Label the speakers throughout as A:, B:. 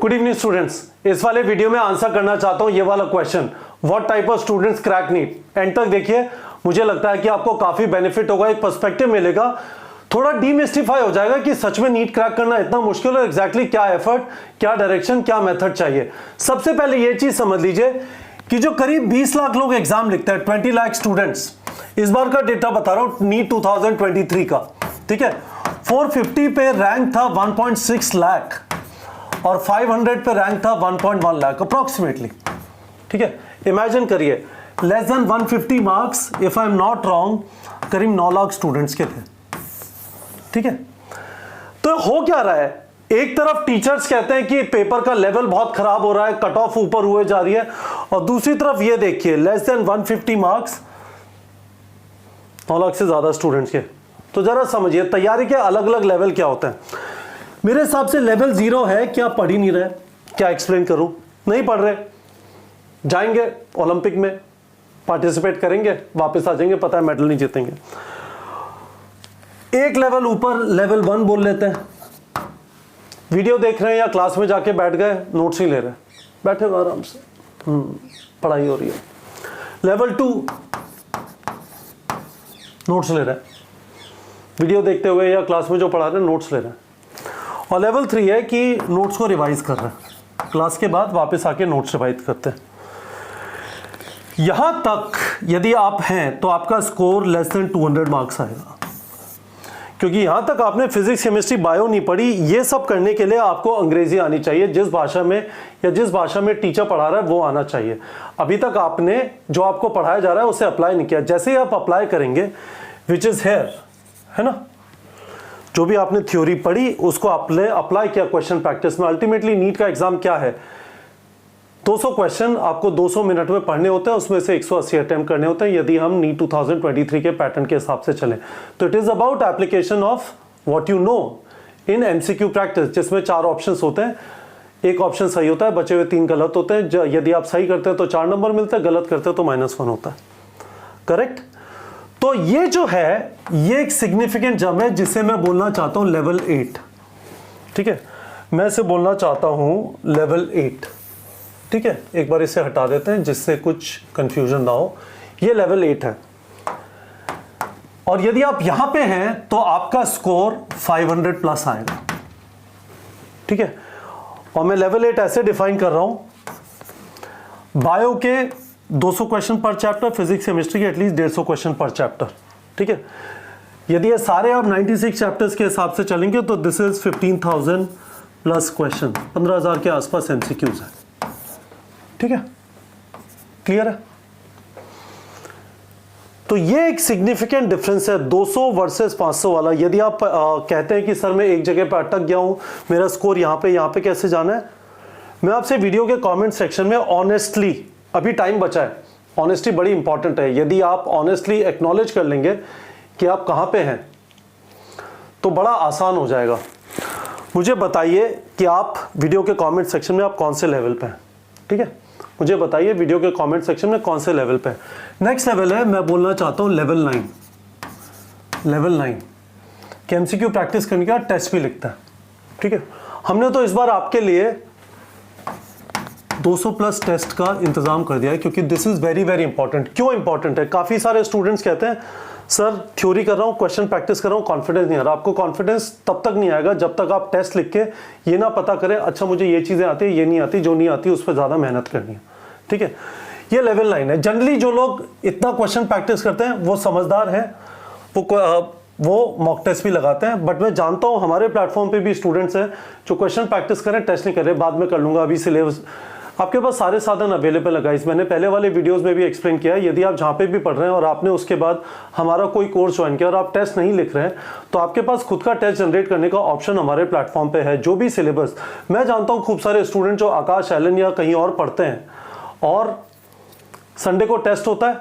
A: Good evening students, इस वाले video में आंसर करना चाहता हूं ये वाला question, what type of students crack NEET. End तक देखिए, मुझे लगता है कि आपको काफी बेनिफिट होगा, एक पर्सपेक्टिव मिलेगा, थोड़ा डीमिस्टिफाई हो जाएगा कि सच में नीट क्रैक करना इतना मुश्किल है, एग्जैक्टली क्या एफर्ट, क्या डायरेक्शन, क्या मेथड चाहिए। सबसे पहले ये चीज समझ लीजिए कि जो करीब 20 लाख लोग एग्जाम लिखते हैं, 20 लाख स्टूडेंट्स, इस बार का डेटा बता रहा हूं नीट 2023 का, ठीक है। 450 पे रैंक था 1.6 लाख और 500 पे रैंक था 1.1 लाख अप्रोक्सीमेटली, ठीक है। इमेजिन करिए, less than 150 marks, if I am not wrong, करीब 9 लाख स्टूडेंट्स के थे, ठीक है। तो हो क्या रहा है, एक तरफ टीचर्स कहते हैं कि पेपर का लेवल बहुत खराब हो रहा है, कट ऑफ ऊपर हुए जा रही है, और दूसरी तरफ ये देखिए लेस देन 150 मार्क्स, 9 लाख से ज्यादा स्टूडेंट्स के। तो जरा समझिए तैयारी के अलग अलग लेवल क्या होते हैं। मेरे हिसाब से लेवल 0 है, क्या पढ़ ही नहीं रहे, क्या एक्सप्लेन करूं, नहीं पढ़ रहे, जाएंगे ओलंपिक में पार्टिसिपेट करेंगे, वापस आ जाएंगे, पता है मेडल नहीं जीतेंगे। एक लेवल ऊपर लेवल 1 बोल लेते हैं, वीडियो देख रहे हैं या क्लास में जाके बैठ गए, नोट्स ही ले रहे हैं, बैठे हुए आराम से, पढ़ाई हो रही है। लेवल 2 नोट्स ले रहे हैं, वीडियो देखते हुए या क्लास में जो पढ़ा रहे हैं नोट्स ले रहे हैं। और लेवल 3 है कि नोट्स को रिवाइज कर रहे हैं, क्लास के बाद वापस आके नोट्स रिवाइज करते हैं। यहां तक यदि आप हैं तो आपका स्कोर लेस देन 200 मार्क्स आएगा, क्योंकि यहां तक आपने फिजिक्स, केमिस्ट्री, बायो नहीं पढ़ी। ये सब करने के लिए आपको अंग्रेजी आनी चाहिए, जिस भाषा में या जिस भाषा में टीचर पढ़ा रहा है वो आना चाहिए। अभी तक आपने जो आपको पढ़ाया जा रहा है उसे अप्लाई नहीं किया। जैसे ही आप अप्लाई करेंगे, विच इज हेयर, है ना, जो भी आपने थ्योरी पढ़ी उसको आपने अप्लाई किया क्वेश्चन प्रैक्टिस में। अल्टीमेटली नीट का एग्जाम क्या है, 200 क्वेश्चन आपको 200 मिनट में पढ़ने होते हैं, उसमें से 180 अटेम्प्ट करने होते हैं यदि हम नीट 2023 के पैटर्न के हिसाब से चलें। तो it is about application of what you know in MCQ practice, जिसमें 4 ऑप्शंस होते हैं, एक ऑप्शन सही होता है, बचे हुए 3 गलत होते हैं। यदि आप सही करते हैं तो 4 नंबर मिलते हैं, गलत करते हैं तो -1 होता है, करेक्ट। तो ये जो है ये एक सिग्निफिकेंट जंप है, जिसे मैं बोलना चाहता हूं लेवल 8, ठीक है। मैं इसे बोलना चाहता हूं लेवल 8, ठीक है। एक बार इसे हटा देते हैं जिससे कुछ कंफ्यूजन ना हो। ये लेवल 8 है, और यदि आप यहां पे हैं तो आपका स्कोर 500 प्लस आएगा, ठीक है। और मैं लेवल 8 ऐसे डिफाइन कर रहा हूं, बायो के 200 क्वेश्चन पर चैप्टर, फिजिक्स केमिस्ट्री के एटलीस्ट 150 क्वेश्चन पर चैप्टर, ठीक है। यदि ये सारे आप 96 चैप्टर्स के हिसाब से चलेंगे तो दिस इज 15,000 प्लस क्वेश्चन, 15,000 के आसपास एमसीक्यूज है, ठीक है, क्लियर है। तो ये एक सिग्निफिकेंट डिफरेंस है 200 वर्सेस 500 वाला। यदि आप कहते हैं कि सर मैं एक जगह पर अटक गया हूं, मेरा स्कोर यहां पे कैसे जाना है, मैं आपसे वीडियो के कमेंट सेक्शन में ऑनेस्टली, अभी टाइम बचा है, ऑनेस्टी बड़ी इंपॉर्टेंट है, यदि आप ऑनेस्टली एक्नॉलेज कर लेंगे कि आप कहां पे हैं तो बड़ा आसान हो जाएगा। मुझे बताइए कि आप वीडियो के कमेंट सेक्शन में आप कौन से लेवल पे हैं, ठीक है। मुझे बताइए वीडियो के कमेंट सेक्शन में कौन से लेवल पे हैं। नेक्स्ट लेवल है, मैं बोलना चाहता हूं लेवल 9। लेवल 9 कि एमसीक्यू प्रैक्टिस करने का टेस्ट भी लिखता है, ठीक है। हमने तो इस बार आपके लिए 200 प्लस टेस्ट का इंतजाम कर दिया है, क्योंकि this is very very important. क्यों इंपॉर्टेंट है, काफी सारे स्टूडेंट्स कहते हैं सर थ्योरी कर रहा हूं, क्वेश्चन प्रैक्टिस कर रहा हूं, कॉन्फिडेंस नहीं आ रहा। आपको कॉन्फिडेंस तब तक नहीं आएगा जब तक आप टेस्ट लिख के ये ना पता करें, अच्छा मुझे ये चीजें आती है, ये नहीं आती, जो नहीं आती उस पर ज्यादा मेहनत करनी है, ठीक है। ये लेवल 9 है। जनरली जो लोग इतना क्वेश्चन प्रैक्टिस करते हैं वो समझदार है, वो मॉक टेस्ट भी लगाते हैं। बट मैं जानता हूं हमारे प्लेटफॉर्म पे भी स्टूडेंट्स हैं जो क्वेश्चन प्रैक्टिस करें, टेस्ट नहीं कर रहे, बाद में कर लूंगा, अभी सिलेबस। आपके पास सारे साधन अवेलेबल है गाइस, मैंने पहले वाले वीडियोस में भी एक्सप्लेन किया है। यदि आप जहां पे भी पढ़ रहे हैं और आपने उसके बाद हमारा कोई कोर्स ज्वाइन किया और आप टेस्ट नहीं लिख रहे हैं, तो आपके पास खुद का टेस्ट जनरेट करने का ऑप्शन हमारे प्लेटफॉर्म पे है। जो भी सिलेबस, मैं जानता हूं खूब सारे स्टूडेंट जो आकाश, एलन या कहीं और पढ़ते हैं और संडे को टेस्ट होता है,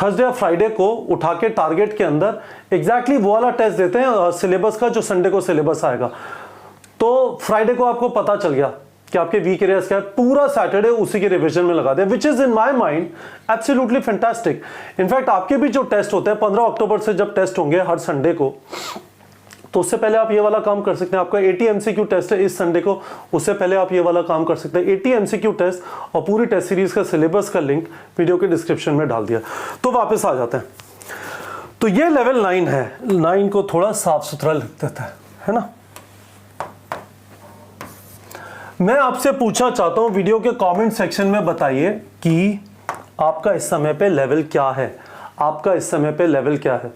A: थर्सडे या फ्राइडे को उठा के टारगेट के अंदर एग्जैक्टली वो वाला टेस्ट देते हैं सिलेबस का जो संडे को सिलेबस आएगा। तो फ्राइडे को आपको पता चल गया कि आपके वीक एरियाज क्या है, पूरा सैटरडे उसी के रिवीजन में लगा दिया, which is in my mind absolutely fantastic. In fact आपके भी जो टेस्ट होते हैं 15 अक्टूबर से जब टेस्ट होंगे हर संडे को, तो उससे पहले आप ये वाला काम कर सकते हैं। आपका 80 MCQ टेस्ट है इस संडे को, उससे पहले आप ये वाला काम कर सकते हैं। 80 MCQ टेस्ट और पूरी टेस्ट सीरीज का सिलेबस का लिंक वीडियो के डिस्क्रिप्शन में डाल दिया। तो वापस आ जाते हैं। तो ये लेवल 9 है। 9 को थोड़ा साफ सुथरा लिख देता है ना। मैं आपसे पूछना चाहता हूं, वीडियो के कमेंट सेक्शन में बताइए कि आपका इस समय पे लेवल क्या है, आपका इस समय पे लेवल क्या है।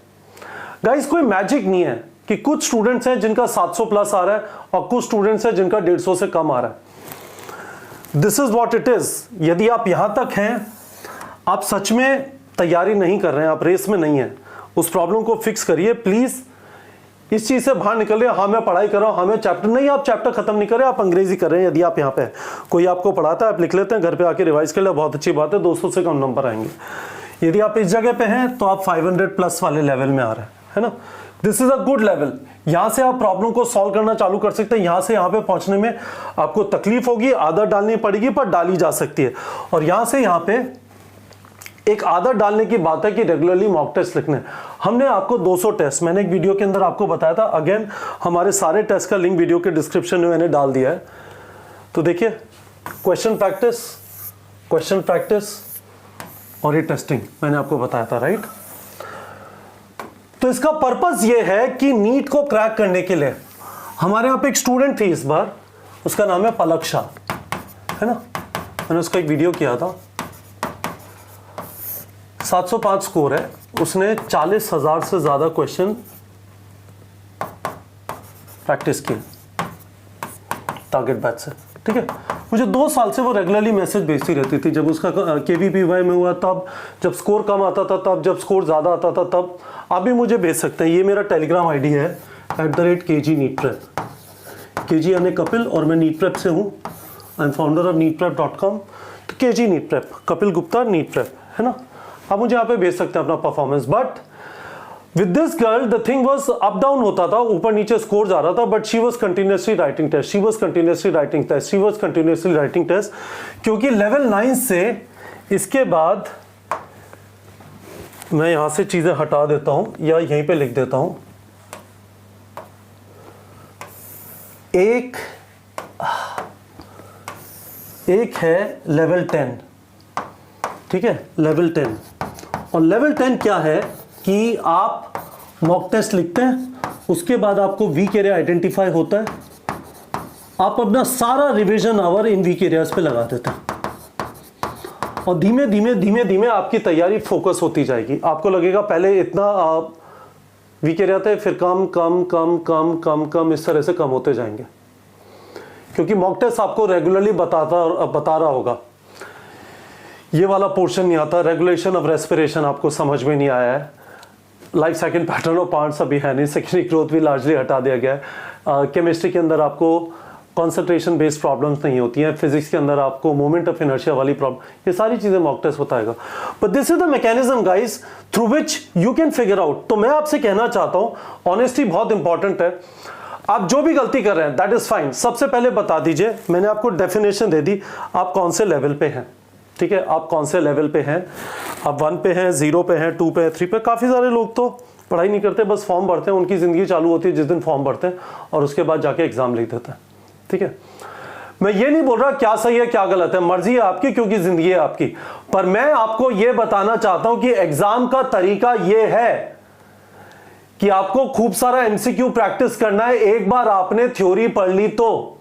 A: गाइस कोई मैजिक नहीं है कि कुछ स्टूडेंट्स हैं जिनका 700 प्लस आ रहा है और कुछ स्टूडेंट्स हैं जिनका 150 से कम आ रहा है। This is what it is. यदि आप यहां तक हैं, आप सच में तैयारी नहीं कर रहे हैं, आप रेस में नहीं हैं, उस प्रॉब्लम को फिक्स करिए प्लीज। इस चीज से बाहर निकल रहे हैं, हाँ मैं पढ़ाई कर रहा हूं, हाँ मैं चैप्टर नहीं, आप चैप्टर खत्म नहीं कर रहे, आप अंग्रेजी कर रहे हैं। यदि आप यहाँ पे कोई आपको पढ़ाता है, आप लिख लेते हैं, घर पे आके रिवाइज कर ले, बहुत अच्छी बात है, 200 से कम नंबर आएंगे। यदि आप इस जगह पे हैं तो आप 500 प्लस वाले लेवल में आ रहे हैं, है ना। This is a good level. यहां से आप प्रॉब्लम को सॉल्व करना चालू कर सकते हैं। यहां से यहां पे पहुंचने में आपको तकलीफ होगी, आदत डालनी पड़ेगी, पर डाली जा सकती है। और यहां से यहां पे एक आदत डालने की बात है कि रेगुलरली मॉक टेस्ट लिखने। हमने आपको 200 टेस्ट, मैंने एक वीडियो के अंदर आपको बताया था, अगेन हमारे सारे टेस्ट का लिंक वीडियो के डिस्क्रिप्शन में मैंने डाल दिया है। तो देखिए, क्वेश्चन प्रैक्टिस और ये टेस्टिंग मैंने आपको बताया था, राइट। तो इसका पर्पस ये है कि नीट को क्रैक करने के लिए, हमारे यहाँ पे एक स्टूडेंट थी इस बार, उसका नाम है पलक शाह, है ना। मैंने उसका एक वीडियो किया था, 705 स्कोर है, उसने 40,000 से ज्यादा क्वेश्चन प्रैक्टिस किए टारगेट बैच से, ठीक है। मुझे 2 साल से वो रेगुलरली मैसेज भेजती रहती थी। जब उसका KVPY में हुआ तब, जब स्कोर कम आता था तब, जब स्कोर ज़्यादा आता था तब। आप भी मुझे भेज सकते हैं। ये मेरा टेलीग्राम ID है @KG नीट प्रेप। KG यानी कपिल और मैं नीट प्रेप से हूँ। I am founder of neetprep.com। तो KG NEET prep, Kapil Gupta NEET prep, है ना। आप मुझे यहाँ पे भेज सकते हैं अपना performance. But with this girl the thing was up down होता था, ऊपर नीचे स्कोर जा रहा था, but she was continuously writing test, क्योंकि लेवल 9 से इसके बाद मैं यहां से चीजें हटा देता हूं या यहीं पे लिख देता हूं। एक है लेवल 10, ठीक है, लेवल 10। और लेवल 10 क्या है कि आप मॉक टेस्ट लिखते हैं, उसके बाद आपको वीक एरिया आइडेंटिफाई होता है, आप अपना सारा revision hour in week areas पे लगा देते हैं और धीमे धीमे आपकी तैयारी फोकस होती जाएगी। आपको लगेगा पहले इतना वीक एरिया थे, फिर कम इस तरह से कम होते जाएंगे, क्योंकि मॉक टेस्ट आपको रेगुलरली बता रहा होगा। ये वाला पोर्शन नहीं आता, रेगुलेशन ऑफ रेस्पिरेशन आपको समझ में नहीं आया है, life second pattern of parts अभी है नहीं, सेकेंडरी ग्रोथ भी लार्जली हटा दिया गया है। केमिस्ट्री के अंदर आपको कंसंट्रेशन बेस्ड प्रॉब्लम्स नहीं होती हैं, फिजिक्स के अंदर आपको मोमेंट ऑफ इनर्शिया वाली प्रॉब्लम, ये सारी चीजें मॉक टेस्ट बताएगा। But this is the mechanism guys through which you can figure out. तो मैं आपसे कहना चाहता हूं, ऑनेस्टी बहुत इंपॉर्टेंट है। आप जो भी गलती कर रहे हैं दैट इज फाइन, सबसे पहले बता दीजिए, मैंने आपको डेफिनेशन दे दी, आप कौन से लेवल पे हैं, ठीक है, आप कौन से लेवल पे हैं। आप 1 पे हैं, 0 पे हैं, 2 पे हैं, 3 पे। काफ़ी सारे लोग तो पढ़ाई नहीं करते, बस फॉर्म भरते हैं, उनकी ज़िंदगी चालू होती है जिस दिन फॉर्म भरते हैं और उसके बाद जाके एग्ज़ाम लिख देते हैं, ठीक है। मैं ये नहीं बोल रहा क्या सही है क्या गलत है, मर्जी है आपकी, क्योंकि ज़िंदगी है आपकी। पर मैं आपको ये बताना चाहता हूं कि एग्ज़ाम का तरीका ये है कि आपको खूब सारा MCQ प्रैक्टिस करना है। एक बार आपने थ्योरी पढ़ ली तो,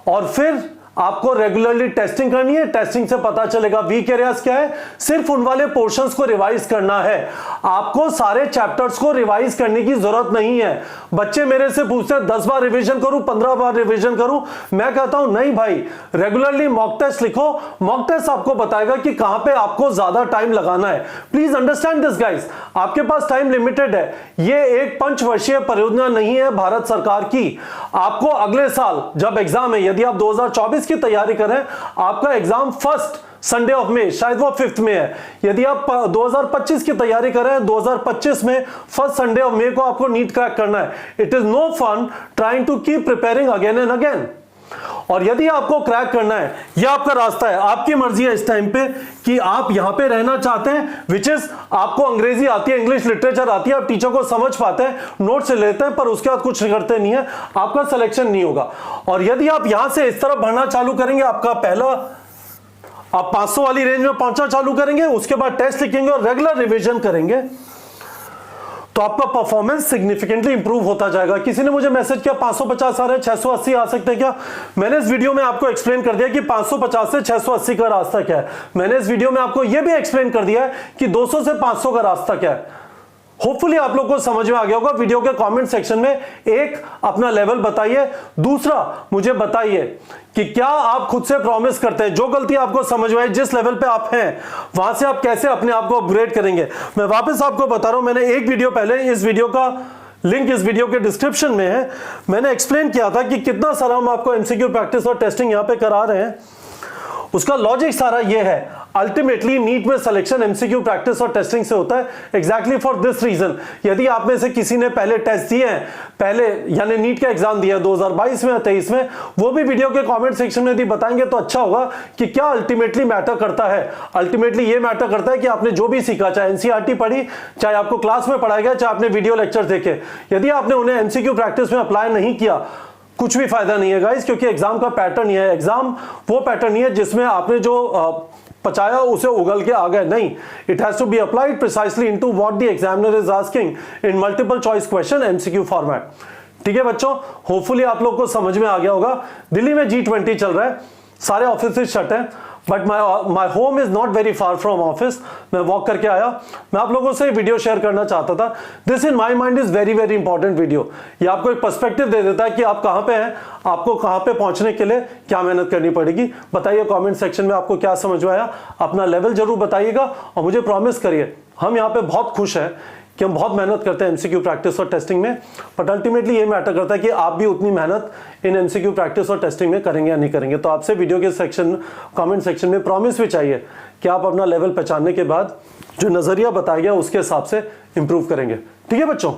A: और फिर आपको रेगुलरली टेस्टिंग करनी है। टेस्टिंग से पता चलेगा वीक एरियाज क्या है, सिर्फ उन वाले पोर्शंस को रिवाइज करना है। आपको सारे चैप्टर्स को रिवाइज करने की जरूरत नहीं है। बच्चे मेरे से पूछते हैं 10 बार रिवीजन करूं, 15 बार रिवीजन करूं, मैं कहता हूं नहीं भाई, रेगुलरली मॉक टेस्ट लिखो। मॉक टेस्ट आपको बताएगा कि कहां पे आपको ज्यादा टाइम लगाना है। प्लीज अंडरस्टैंड दिस गाइस, आपके पास टाइम लिमिटेड है। ये एक पंचवर्षीय परियोजना नहीं है भारत सरकार की। आपको अगले साल जब एग्जाम है, यदि आप 2024 की तैयारी करें, आपका exam first Sunday of May, शायद वो 5th में है। यदि आप 2025 की तैयारी करें, 2025 में फर्स्ट संडे ऑफ मे को आपको नीट क्रैक करना है। It is no fun trying to keep preparing again and again. और यदि आपको क्रैक करना है, यह आपका रास्ता है, आपकी मर्जी है इस टाइम पे कि आप यहां पे रहना चाहते हैं, विच इज आपको अंग्रेजी आती है, इंग्लिश लिटरेचर आती है, आप टीचर को समझ पाते हैं, नोट्स लेते हैं, पर उसके बाद कुछ करते नहीं है, आपका सिलेक्शन नहीं होगा। और यदि आप यहां से इस तरफ बढ़ना चालू करेंगे, आपका पहला आप 500 वाली रेंज में पहुंचना चालू करेंगे, उसके बाद टेस्ट लिखेंगे और रेगुलर रिवीजन करेंगे, तो आपका परफॉर्मेंस सिग्निफिकेंटली इंप्रूव होता जाएगा। किसी ने मुझे मैसेज किया 550 आ रहे हैं, 680 आ सकते हैं क्या? मैंने इस वीडियो में आपको एक्सप्लेन कर दिया कि 550 से 680 का रास्ता क्या है। मैंने इस वीडियो में आपको यह भी एक्सप्लेन कर दिया है कि 200 से 500 का रास्ता क्या है। होपफुली आप लोग को समझ में आ गया होगा। वीडियो के कमेंट सेक्शन में एक अपना लेवल बताइए, दूसरा मुझे बताइए कि क्या आप खुद से प्रॉमिस करते हैं जो गलती आपको समझ में आई, जिस लेवल पे आप हैं वहां से आप कैसे अपने आप को अपग्रेड करेंगे। मैं वापस आपको बता रहा हूं, मैंने एक वीडियो पहले, इस वीडियो का लिंक इस वीडियो के डिस्क्रिप्शन में है, मैंने एक्सप्लेन किया था कि कितना सारा हम आपको एमसीक्यू प्रैक्टिस और टेस्टिंग यहां पे करा रहे हैं। उसका लॉजिक सारा ये है, अल्टीमेटली नीट में सिलेक्शन एमसीक्यू प्रैक्टिस और टेस्टिंग से होता है। एग्जैक्टली फॉर दिस रीजन, यदि आप में से किसी ने पहले टेस्ट दिए हैं, पहले यानी नीट का एग्जाम दिया 2022 में या 23 में, वो भी वीडियो के कमेंट सेक्शन में यदि बताएंगे तो अच्छा होगा कि क्या अल्टीमेटली मैटर करता है। अल्टीमेटली ये मैटर करता है कि आपने जो भी सीखा, चाहे एनसीईआरटी पढ़ी, चाहे आपको क्लास में पढ़ाया गया, चाहे आपने वीडियो लेक्चर देखे, यदि आपने उन्हें एमसीक्यू प्रैक्टिस में अप्लाई नहीं किया, कुछ भी फायदा नहीं है गाइस, क्योंकि एग्जाम का पैटर्न ये है। एग्जाम वो पैटर्न नहीं है जिसमें आपने जो पचाया उसे उगल के आ गए, नहीं। It has to be applied precisely into what the examiner is asking in multiple choice question MCQ format. ठीक है बच्चों, होपफुली आप लोग को समझ में आ गया होगा। दिल्ली में G20 चल रहा है, सारे ऑफिस शट हैं, but my home is not very far from office. मैं वॉक करके आया, मैं आप लोगों से वीडियो शेयर करना चाहता था। This in my mind is very very important video. ये आपको एक पर्सपेक्टिव दे देता है कि आप कहाँ पे हैं, आपको कहाँ पे पहुंचने के लिए क्या मेहनत करनी पड़ेगी। बताइए कमेंट सेक्शन में आपको क्या समझ में आया, अपना लेवल जरूर बताइएगा और मुझे प्रॉमिस करिए, हम यहाँ पे बहुत खुश हैं कि हम बहुत मेहनत करते हैं एमसीक्यू प्रैक्टिस और टेस्टिंग में, बट अल्टीमेटली ये मैटर करता है कि आप भी उतनी मेहनत इन एमसीक्यू प्रैक्टिस और टेस्टिंग में करेंगे या नहीं करेंगे। तो आपसे वीडियो के सेक्शन कमेंट सेक्शन में प्रॉमिस भी चाहिए कि आप अपना लेवल पहचानने के बाद जो नजरिया बताया गया उसके हिसाब से इंप्रूव करेंगे। ठीक है बच्चों।